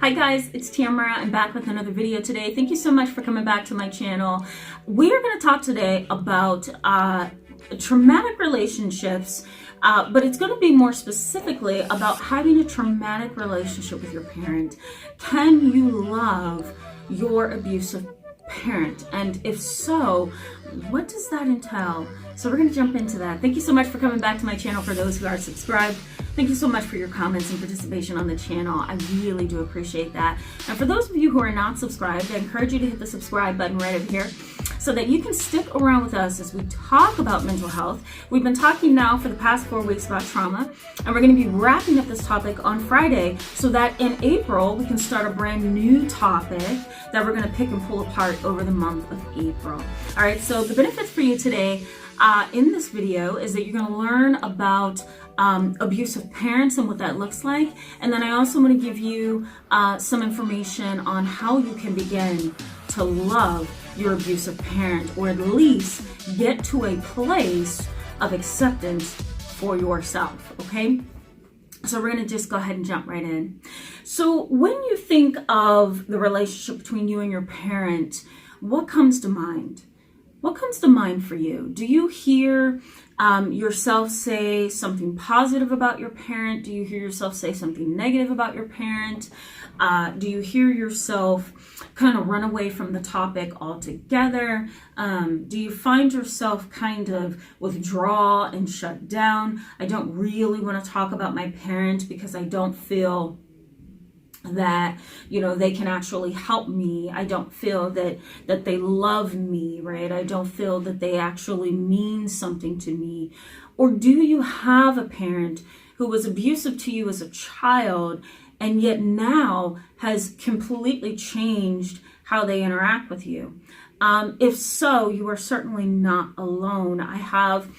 Hi guys, it's Tamara. I'm back with another video today. Thank you so much for coming back to my channel. We are going to talk today about traumatic relationships, but it's going to be more specifically about having a traumatic relationship with your parent. Can you love your abusive parent? And if so, what does that entail? So we're going to jump into that. Thank you so much for coming back to my channel. For those who are subscribed, thank you so much for your comments and participation on the channel. I really do appreciate that. And for those of you who are not subscribed, I encourage you to hit the subscribe button right over here so that you can stick around with us as we talk about mental health. We've been talking now for the past 4 weeks about trauma, and we're going to be wrapping up this topic on Friday so that in April we can start a brand new topic that we're going to pick and pull apart over the month of April. All right, so the benefits for you today in this video is that you're going to learn about abusive parents and what that looks like. And then I also want to give you some information on how you can begin to love your abusive parent, or at least get to a place of acceptance for yourself, okay? So we're going to just go ahead and jump right in. So when you think of the relationship between you and your parent, what comes to mind? What comes to mind for you? Do you hear yourself say something positive about your parent? Do you hear yourself say something negative about your parent? Do you hear yourself kind of run away from the topic altogether? Do you find yourself kind of withdraw and shut down? I don't really want to talk about my parent because I don't feel that, you know, they can actually help me. I don't feel that they love me, right? I don't feel that they actually mean something to me. Or do you have a parent who was abusive to you as a child and yet now has completely changed how they interact with you? If so, you are certainly not alone. I have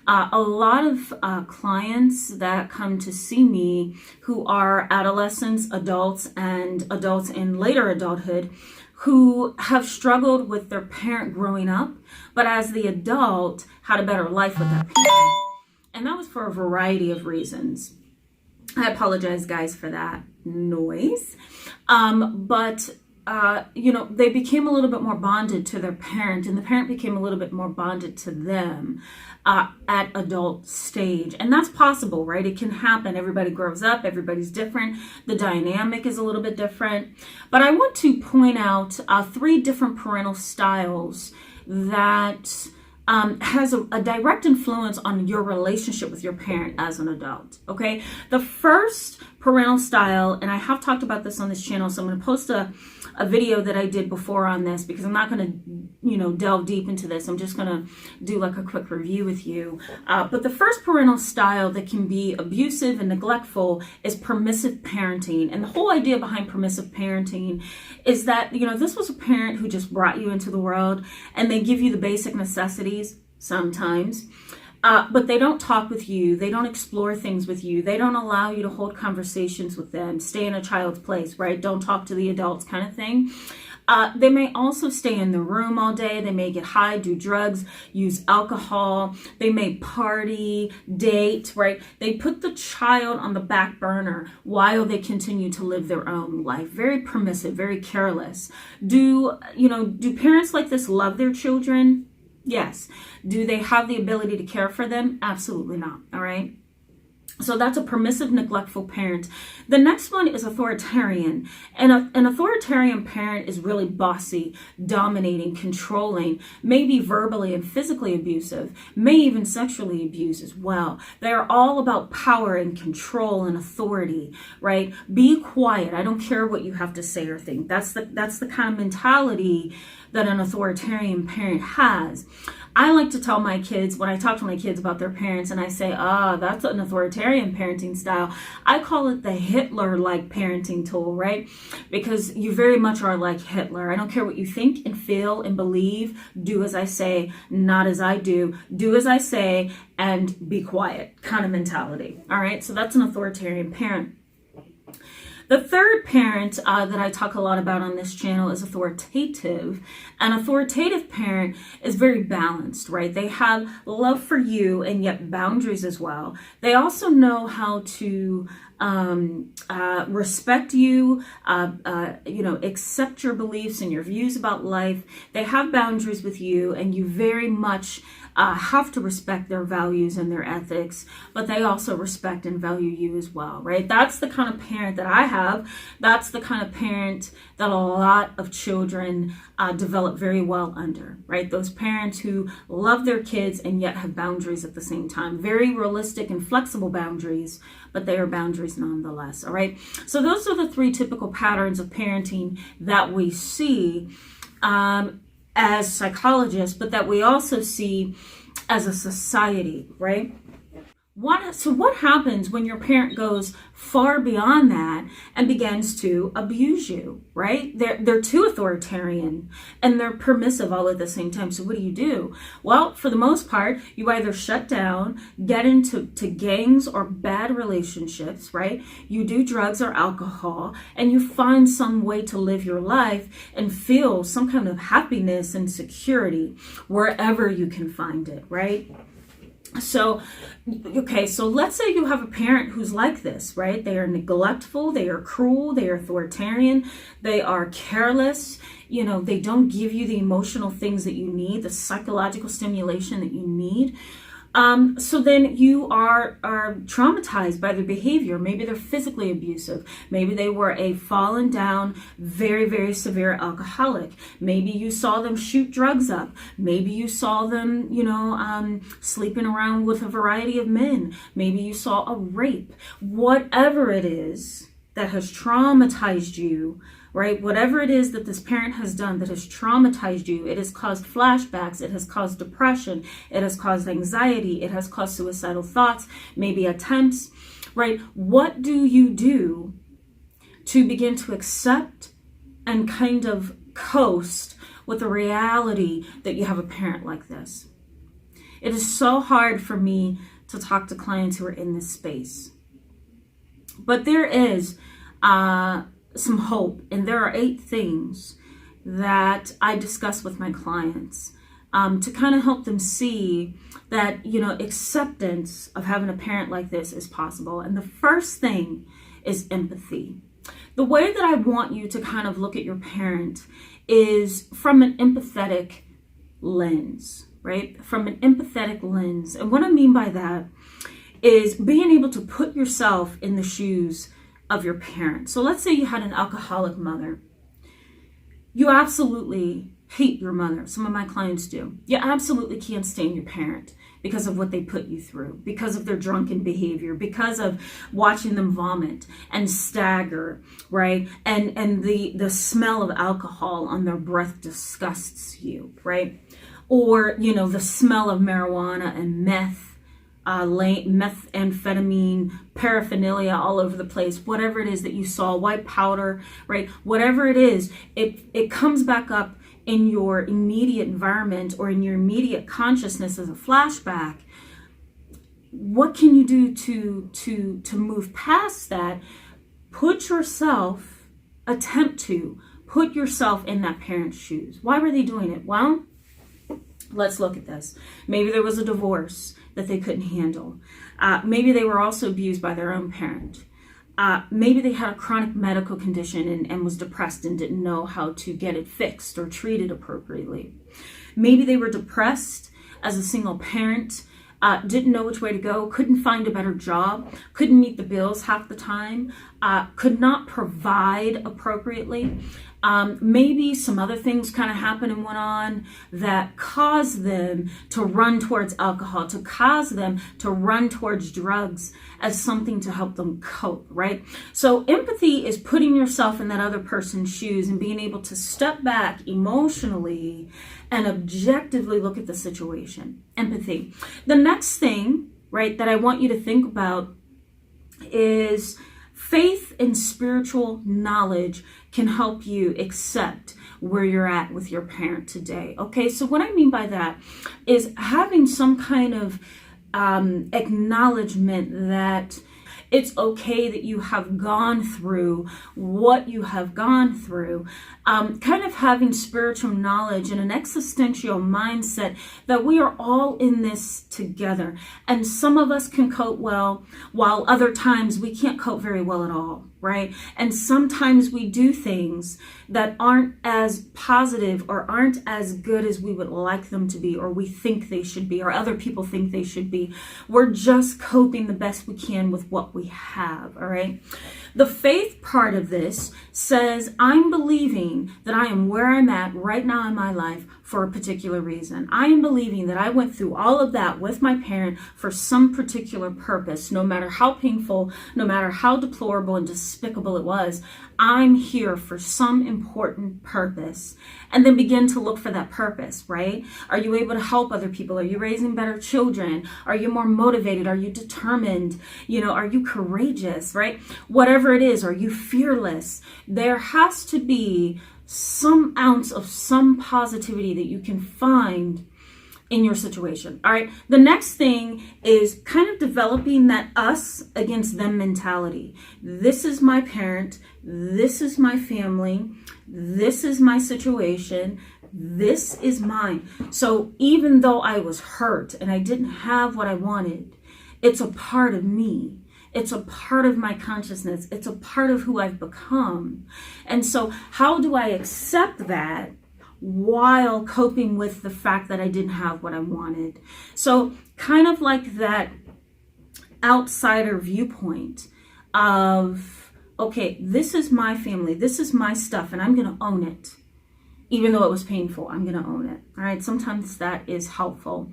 a lot of clients that come to see me who are adolescents, adults, and adults in later adulthood who have struggled with their parent growing up, but as the adult had a better life with that parent. And that was for a variety of reasons. I apologize, guys, for that noise. You know, they became a little bit more bonded to their parent, and the parent became a little bit more bonded to them at adult stage. And that's possible, right? It can happen. Everybody grows up. Everybody's different. The dynamic is a little bit different. But I want to point out 3 different parental styles that has a direct influence on your relationship with your parent as an adult, okay? The first parental style, and I have talked about this on this channel, so I'm going to post a video that I did before on this because I'm not going to, you know, delve deep into this. I'm just going to do like a quick review with you. But the first parental style that can be abusive and neglectful is permissive parenting. And the whole idea behind permissive parenting is that, you know, this was a parent who just brought you into the world and they give you the basic necessities sometimes. But they don't talk with you. They don't explore things with you. They don't allow you to hold conversations with them. Stay in a child's place, right? Don't talk to the adults kind of thing. They may also stay in the room all day. They may get high, do drugs, use alcohol. They may party, date, right? They put the child on the back burner while they continue to live their own life. Very permissive, very careless. Do parents like this love their children? Yes. Do they have the ability to care for them? Absolutely not. All right. So that's a permissive, neglectful parent. The next one is authoritarian. And an authoritarian parent is really bossy, dominating, controlling, maybe verbally and physically abusive, may even sexually abuse as well. They're all about power and control and authority, right? Be quiet. I don't care what you have to say or think. That's the kind of mentality that an authoritarian parent has. I like to tell my kids, when I talk to my kids about their parents and I say, that's an authoritarian parenting style, I call it the Hitler-like parenting tool, right? Because you very much are like Hitler. I don't care what you think and feel and believe. Do as I say, not as I do. Do as I say and be quiet kind of mentality. All right. So that's an authoritarian parent. The third parent that I talk a lot about on this channel is authoritative. An authoritative parent is very balanced, right? They have love for you and yet boundaries as well. They also know how to respect you, accept your beliefs and your views about life. They have boundaries with you, and you very much have to respect their values and their ethics, but they also respect and value you as well, right? That's the kind of parent that I have. That's the kind of parent that a lot of children develop very well under, right? Those parents who love their kids and yet have boundaries at the same time. Very realistic and flexible boundaries, but they are boundaries nonetheless, all right? So those are the three typical patterns of parenting that we see as psychologists, but that we also see as a society, right? So what happens when your parent goes far beyond that and begins to abuse you, right? They're too authoritarian and they're permissive all at the same time. So what do? Well, for the most part, you either shut down, get into gangs or bad relationships, right? You do drugs or alcohol, and you find some way to live your life and feel some kind of happiness and security wherever you can find it, right? So let's say you have a parent who's like this, right? They are neglectful, they are cruel, they are authoritarian, they are careless, they don't give you the emotional things that you need, the psychological stimulation that you need. So then you are traumatized by their behavior. Maybe they're physically abusive. Maybe they were a fallen down, very, very severe alcoholic. Maybe you saw them shoot drugs up. Maybe you saw them, sleeping around with a variety of men. Maybe you saw a rape. Whatever it is that has traumatized you, right? Whatever it is that this parent has done that has traumatized you, it has caused flashbacks, it has caused depression, it has caused anxiety, it has caused suicidal thoughts, maybe attempts, right? What do you do to begin to accept and kind of coast with the reality that you have a parent like this? It is so hard for me to talk to clients who are in this space. But there is some hope, and there are 8 things that I discuss with my clients to kind of help them see that acceptance of having a parent like this is possible. And the first thing is empathy. The way that I want you to kind of look at your parent is from an empathetic lens, right? From an empathetic lens. And what I mean by that is being able to put yourself in the shoes of your parent. So let's say you had an alcoholic mother. You absolutely hate your mother. Some of my clients do. You absolutely can't stand your parent because of what they put you through, because of their drunken behavior, because of watching them vomit and stagger, right? And the smell of alcohol on their breath disgusts you, right? Or, the smell of marijuana and methamphetamine, paraphernalia all over the place, whatever it is that you saw, white powder, right? Whatever it is, it comes back up in your immediate environment or in your immediate consciousness as a flashback. What can you do to move past that? Attempt to put yourself in that parent's shoes. Why were they doing it? Well, let's look at this. Maybe there was a divorce that they couldn't handle. Maybe they were also abused by their own parent. Maybe they had a chronic medical condition and was depressed and didn't know how to get it fixed or treated appropriately. Maybe they were depressed as a single parent, didn't know which way to go, couldn't find a better job, couldn't meet the bills half the time, could not provide appropriately. Maybe some other things kind of happened and went on that caused them to run towards alcohol, to cause them to run towards drugs as something to help them cope, right? So empathy is putting yourself in that other person's shoes and being able to step back emotionally and objectively look at the situation. Empathy. The next thing, right, that I want you to think about is faith and spiritual knowledge can help you accept where you're at with your parent today. Okay, so what I mean by that is having some kind of acknowledgement that It's okay that you have gone through what you have gone through. Kind of having spiritual knowledge and an existential mindset that we are all in this together. And some of us can cope well, while other times we can't cope very well at all, right? And sometimes we do things that aren't as positive or aren't as good as we would like them to be, or we think they should be, or other people think they should be. We're just coping the best we can with what we have, all right? The faith part of this says, I'm believing that I am where I'm at right now in my life for a particular reason. I am believing that I went through all of that with my parent for some particular purpose, no matter how painful, no matter how deplorable and despicable it was. I'm here for some important purpose. And then begin to look for that purpose, right? Are you able to help other people? Are you raising better children? Are you more motivated? Are you determined? Are you courageous, right? Whatever it is, are you fearless? There has to be some ounce of some positivity that you can find in your situation. All right. The next thing is kind of developing that us against them mentality. This is my parent. This is my family. This is my situation. This is mine. So even though I was hurt and I didn't have what I wanted, it's a part of me. It's a part of my consciousness. It's a part of who I've become. And so how do I accept that while coping with the fact that I didn't have what I wanted? So kind of like that outsider viewpoint of, okay, this is my family, this is my stuff, and I'm going to own it. Even though it was painful, I'm going to own it. All right. Sometimes that is helpful.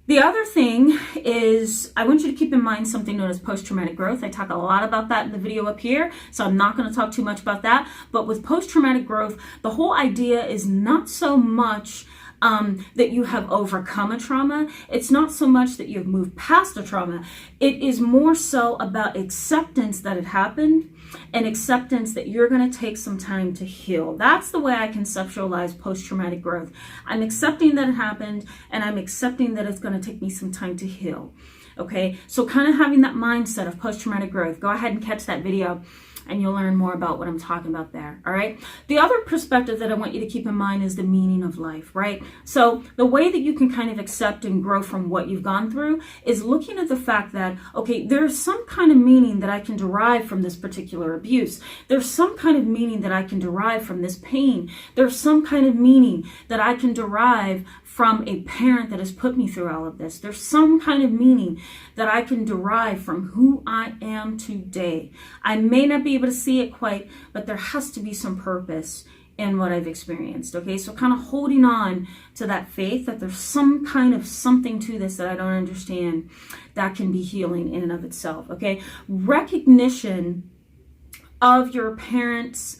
The other thing is, I want you to keep in mind something known as post-traumatic growth. I talk a lot about that in the video up here, so I'm not going to talk too much about that. But with post-traumatic growth, the whole idea is not so much that you have overcome a trauma. It's not so much that you've moved past a trauma. It is more so about acceptance that it happened and acceptance that you're going to take some time to heal. That's the way I conceptualize post-traumatic growth. I'm accepting that it happened, and I'm accepting that it's going to take me some time to heal. Okay, so kind of having that mindset of post-traumatic growth. Go ahead and catch that video, and you'll learn more about what I'm talking about there, all right? The other perspective that I want you to keep in mind is the meaning of life, right? So the way that you can kind of accept and grow from what you've gone through is looking at the fact that, okay, there's some kind of meaning that I can derive from this particular abuse. There's some kind of meaning that I can derive from this pain. There's some kind of meaning that I can derive from a parent that has put me through all of this. There's some kind of meaning that I can derive from who I am today. I may not be able to see it quite, but there has to be some purpose in what I've experienced. Okay, so kind of holding on to that faith that there's some kind of something to this that I don't understand that can be healing in and of itself. Okay, recognition of your parents'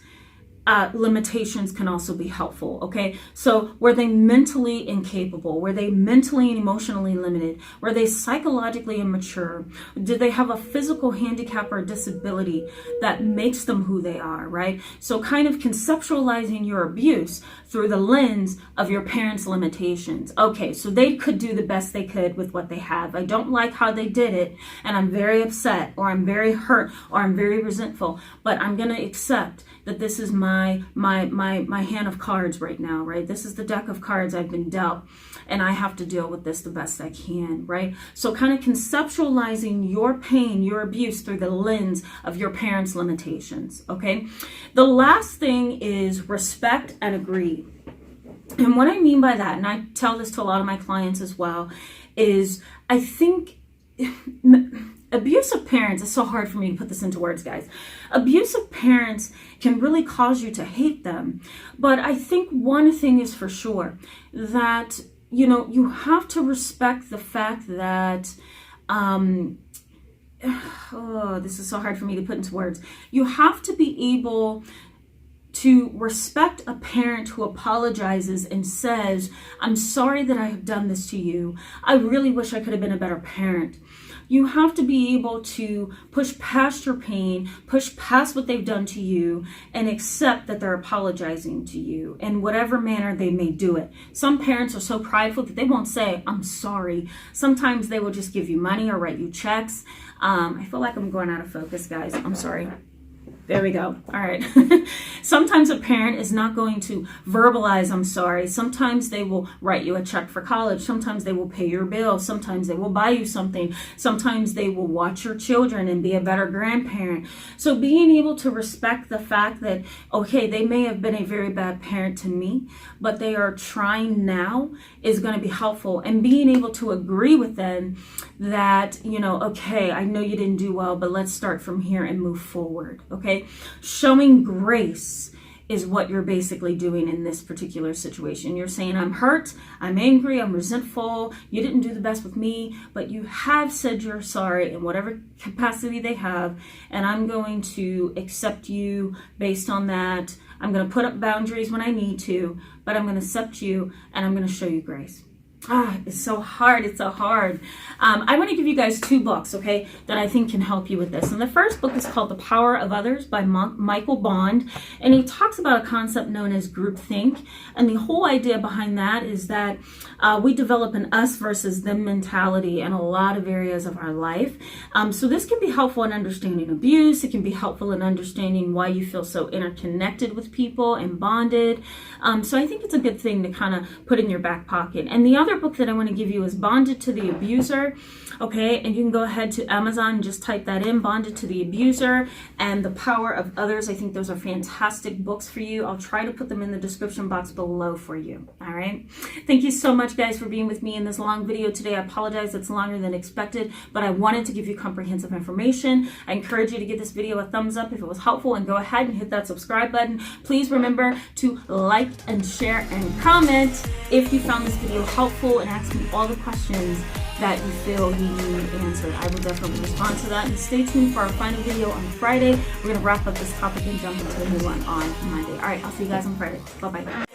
limitations can also be helpful. Okay, so were they mentally incapable? Were they mentally and emotionally limited? Were they psychologically immature? Did they have a physical handicap or disability that makes them who they are, right? So kind of conceptualizing your abuse through the lens of your parents' limitations. Okay, so they could do the best they could with what they have. I don't like how they did it, and I'm very upset, or I'm very hurt, or I'm very resentful, but I'm going to accept that this is my hand of cards right now, right? This is the deck of cards I've been dealt, and I have to deal with this the best I can, right? So kind of conceptualizing your pain, your abuse through the lens of your parents' limitations, okay? The last thing is respect and agree. And what I mean by that, and I tell this to a lot of my clients as well, is I think abusive parents, it's so hard for me to put this into words, guys. Abusive parents can really cause you to hate them. But I think one thing is for sure, that, you have to respect the fact that, this is so hard for me to put into words. You have to be able to respect a parent who apologizes and says, I'm sorry that I have done this to you. I really wish I could have been a better parent. You have to be able to push past your pain, push past what they've done to you, and accept that they're apologizing to you in whatever manner they may do it. Some parents are so prideful that they won't say, I'm sorry. Sometimes they will just give you money or write you checks. I feel like I'm going out of focus, guys. I'm sorry. There we go. All right. Sometimes a parent is not going to verbalize, I'm sorry. Sometimes they will write you a check for college. Sometimes they will pay your bill. Sometimes they will buy you something. Sometimes they will watch your children and be a better grandparent. So being able to respect the fact that, okay, they may have been a very bad parent to me, but they are trying now is going to be helpful. And being able to agree with them that, you know, okay, I know you didn't do well, but let's start from here and move forward. Okay. Showing grace is what you're basically doing in this particular situation. You're saying, I'm hurt, I'm angry, I'm resentful, you didn't do the best with me, but you have said you're sorry in whatever capacity they have, and I'm going to accept you based on that. I'm going to put up boundaries when I need to, but I'm going to accept you and I'm going to show you grace. It's so hard. It's so hard. I want to give you guys 2 books, okay, that I think can help you with this. And the first book is called The Power of Others by Michael Bond. And he talks about a concept known as groupthink. And the whole idea behind that is that we develop an us versus them mentality in a lot of areas of our life. So this can be helpful in understanding abuse. It can be helpful in understanding why you feel so interconnected with people and bonded. So I think it's a good thing to kind of put in your back pocket. And the other book that I want to give you is Bonded to the Abuser. Okay, and you can go ahead to Amazon and just type that in, Bonded to the Abuser and The Power of Others. I think those are fantastic books for you. I'll try to put them in the description box below for you. All right. Thank you so much, guys, for being with me in this long video today. I apologize it's longer than expected, but I wanted to give you comprehensive information. I encourage you to give this video a thumbs up if it was helpful, and go ahead and hit that subscribe button. Please remember to like and share and comment if you found this video helpful, and ask me all the questions that you feel you need answered. I will definitely respond to that. And stay tuned for our final video on Friday. We're going to wrap up this topic and jump into a new one on Monday. All right, I'll see you guys on Friday. Bye-bye.